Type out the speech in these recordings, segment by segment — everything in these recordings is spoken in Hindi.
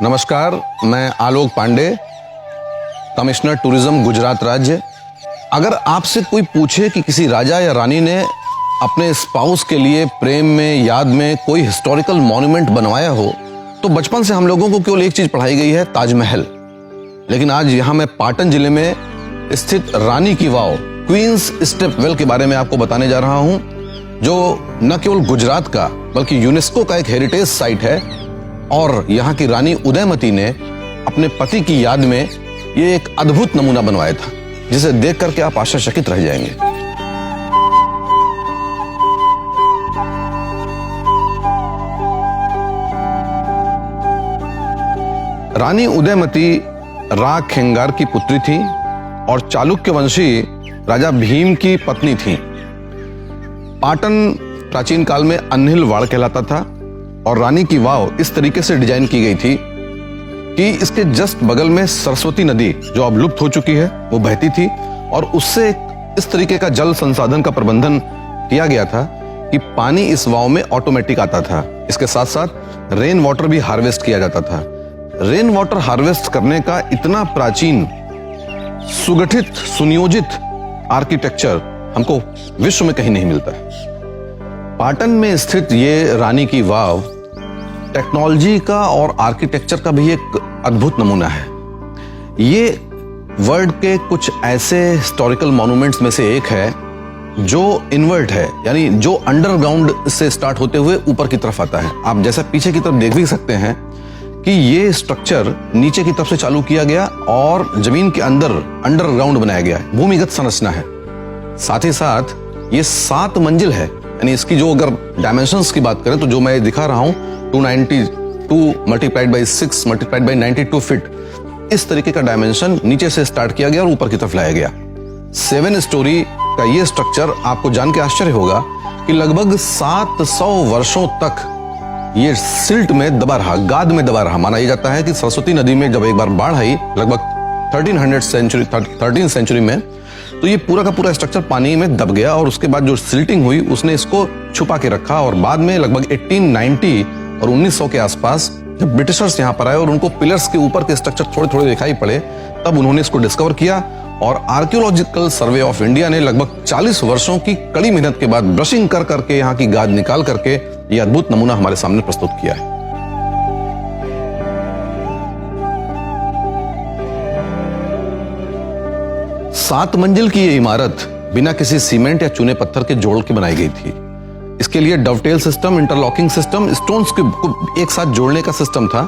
नमस्कार, मैं आलोक पांडे, कमिश्नर टूरिज्म गुजरात राज्य। अगर आपसे कोई पूछे कि किसी राजा या रानी ने अपने स्पाउस के लिए प्रेम में, याद में कोई हिस्टोरिकल मॉन्यूमेंट बनवाया हो, तो बचपन से हम लोगों को केवल एक चीज पढ़ाई गई है, ताजमहल। लेकिन आज यहां मैं पाटन जिले में स्थित रानी की वाव, क्वींस स्टेप वेल के बारे में आपको बताने जा रहा हूं, जो न केवल गुजरात का बल्कि यूनेस्को का एक हेरिटेज साइट है। और यहाँ की रानी उदयमती ने अपने पति की याद में ये एक अद्भुत नमूना बनवाया था, जिसे देख करके आप आश्चर्यचकित रह जाएंगे। रानी उदयमती राग खेंगार की पुत्री थी और चालुक्य वंशी राजा भीम की पत्नी थी। पाटन प्राचीन काल में अन्हिलवाड़ कहलाता था और रानी की वाव इस तरीके से डिजाइन की गई थी कि इसके जस्ट बगल में सरस्वती नदी, जो अब लुप्त हो चुकी है, वो बहती थी और उससे इस तरीके का जल संसाधन का प्रबंधन किया गया था कि पानी इस वाव में ऑटोमेटिक आता था। इसके साथ साथ रेन वाटर भी हार्वेस्ट किया जाता था। रेन वाटर हार्वेस्ट करने का इतना प्राचीन, सुगठित, सुनियोजित आर्किटेक्चर हमको विश्व में कहीं नहीं मिलता है। पाटन में स्थित ये रानी की वाव टेक्नोलॉजी का और आर्किटेक्चर का भी एक अद्भुत नमूना है। ये वर्ल्ड के कुछ ऐसे हिस्टोरिकल मॉन्यूमेंट्स में से एक है जो इनवर्ट है, यानी जो अंडरग्राउंड से स्टार्ट होते हुए ऊपर की तरफ आता है। आप जैसा पीछे की तरफ देख भी सकते हैं कि ये स्ट्रक्चर नीचे की तरफ से चालू किया गया और जमीन के अंदर अंडरग्राउंड बनाया गया है, भूमिगत संरचना है। साथ ही साथ ये 7 मंजिल है, यानी इसकी जो अगर डायमेंशंस की बात करें तो जो मैं दिखा रहा हूं 292 multiplied by 6 multiplied by 92 feet, इस तरीके का डायमेंशन नीचे से स्टार्ट किया गया और ऊपर की तरफ लाया गया। 7 स्टोरी का ये स्ट्रक्चर आपको जान के आश्चर्य होगा कि लगभग 700 वर्षों तक ये सिल्ट में दबा रहा, गाद में दबा रहा। माना यह जाता है कि सरस्वती नदी में जब एक बार बाढ़ आई लगभग 13th सेंचुरी में, तो ये पूरा का पूरा स्ट्रक्चर पानी में दब गया और उसके बाद जो सिल्टिंग हुई उसने इसको छुपा के रखा। और बाद में लगभग 1890 और 1900 के आसपास जब ब्रिटिशर्स यहाँ पर आए और उनको पिलर्स के ऊपर के स्ट्रक्चर थोड़े थोड़े दिखाई पड़े, तब उन्होंने इसको डिस्कवर किया और आर्कियोलॉजिकल सर्वे ऑफ इंडिया ने लगभग 40 वर्षों की कड़ी मेहनत के बाद ब्रशिंग कर करके यहाँ की गाद निकाल करके ये अद्भुत नमूना हमारे सामने प्रस्तुत किया है। सात मंजिल की ये इमारत बिना किसी सीमेंट या चूने पत्थर के जोड़ के बनाई गई थी। इसके लिए डवटेल सिस्टम, इंटरलॉकिंग सिस्टम, स्टोन्स को एक साथ जोड़ने का सिस्टम था।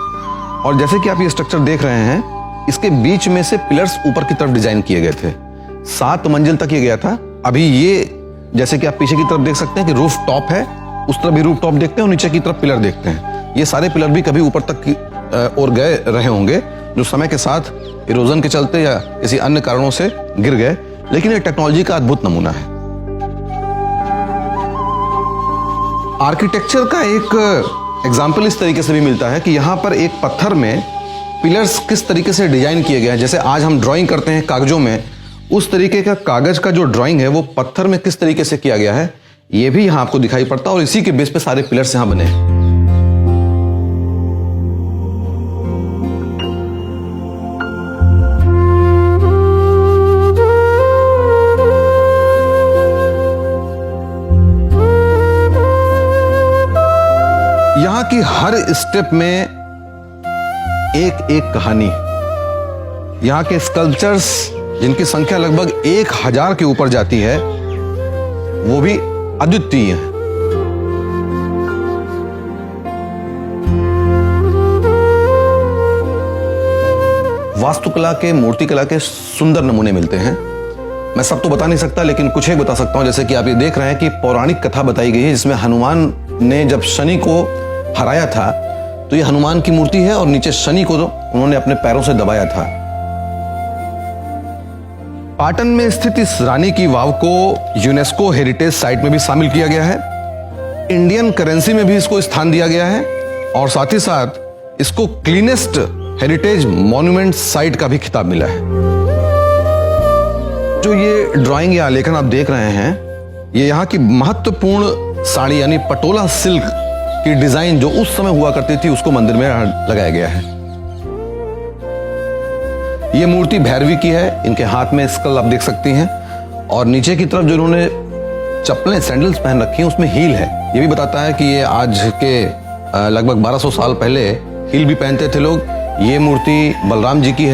और जैसे कि आप ये स्ट्रक्चर देख रहे हैं, इसके बीच में से पिलर्स ऊपर की तरफ डिजाइन किए गए थे। 7 मंजिल तक ये गया था। अभी ये जैसे कि आप पीछे की तरफ देख सकते हैं कि रूफ टॉप है, उस तरफ भी रूफ टॉप देखते हैं और नीचे की तरफ पिलर देखते हैं। ये सारे पिलर भी कभी ऊपर तक और गए रहे होंगे, जो समय के साथ इरोजन के चलते या किसी अन्य कारणों से गिर गए, लेकिन ये टेक्नोलॉजी का अद्भुत नमूना है। आर्किटेक्चर का एक एग्जाम्पल इस तरीके से भी मिलता है कि यहां पर एक पत्थर में पिलर्स किस तरीके से डिजाइन किए गए हैं। जैसे आज हम ड्राइंग करते हैं कागजों में, उस तरीके का कागज का जो ड्राइंग है वो पत्थर में किस तरीके से किया गया है, ये भी यहां आपको दिखाई पड़ता है और इसी के बेस पे सारे पिलर्स यहां बने हैं। यहां की हर स्टेप में एक एक कहानी। यहां के स्कल्पचर्स, जिनकी संख्या लगभग 1000 के ऊपर जाती है, वो भी अद्वितीय हैं। वास्तुकला के, मूर्तिकला के सुंदर नमूने मिलते हैं। मैं सब तो बता नहीं सकता, लेकिन कुछ एक बता सकता हूं। जैसे कि आप ये देख रहे हैं कि पौराणिक कथा बताई गई है, जिसमें हनुमान ने जब शनि को हराया था, तो ये हनुमान की मूर्ति है और नीचे शनि को उन्होंने अपने पैरों से दबाया था। पाटन में स्थित इस रानी की वाव को यूनेस्को हेरिटेज साइट में भी शामिल किया गया है। इंडियन करेंसी में भी इसको स्थान दिया गया है और साथ ही साथ इसको क्लीनेस्ट हेरिटेज मॉन्यूमेंट साइट का भी खिताब मिला है। जो ये ड्राइंग या आलेखन आप देख रहे हैं, ये यहाँ की महत्वपूर्ण साड़ी यानी पटोला सिल्क की डिजाइन जो उस समय हुआ करती थी, उसको मंदिर में लगाया गया है। ये मूर्ति भैरवी की है, इनके हाथ में स्कल आप देख सकती हैं, और नीचे की तरफ जो इन्होंने चप्पलें सैंडल्स पहन रखी हैं उसमें हील है। ये भी बताता है कि ये आज के लगभग 1200 साल पहले हील भी पहनते थे लोग। ये मूर्ति बलराम जी की है।